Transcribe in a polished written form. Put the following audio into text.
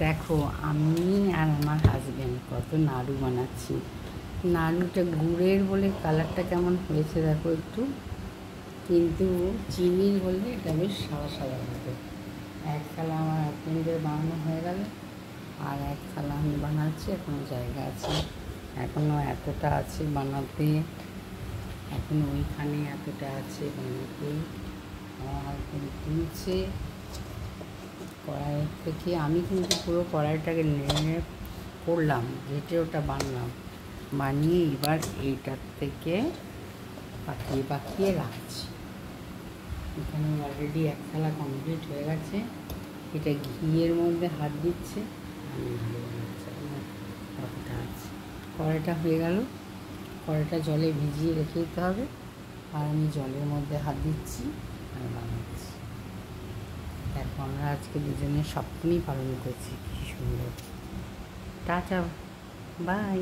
দেখো আমি আর আমার হাজব্যান্ড কত নাড়ু বানাচ্ছি। নাড়ুটা গুড়ের বলে কালারটা কেমন হয়েছে দেখো একটু, কিন্তু চিনির বললে এটা বেশ সাদা সাদা হবে। এক থালা আমার হাজব্যান্ডের বানানো হয়ে গেল, আর এক থালা আমি বানাচ্ছি, এখনও জায়গা আছে, এখনও এতটা আছে বানাতে, এখনও ওইখানে এতটা আছে বানাতে। আমার হাজব্যান্ড তুলছে কড়াইয়ের থেকে, আমি কিন্তু পুরো কড়াইটাকে নেড়ে করলাম, ঘেটে ওটা বানলাম, বানিয়ে এবার এইটার থেকে পাকিয়ে পাকিয়ে রাখছি। এখানে অলরেডি এক থালা কমপ্লিট হয়ে গেছে। এটা ঘিয়ের মধ্যে হাত দিচ্ছে, আমি ভালো বানাচ্ছি, আমার কতটা আছে। কড়াইটা হয়ে গেল, কড়াইটা জলে ভিজিয়ে রেখে দিতে হবে, আর আমি জলের মধ্যে হাত দিচ্ছি আর বানাচ্ছি। দেখো আমরা আজকে দুজনের সপ্তমী পালন করছি, কী সুন্দর। Tata, by.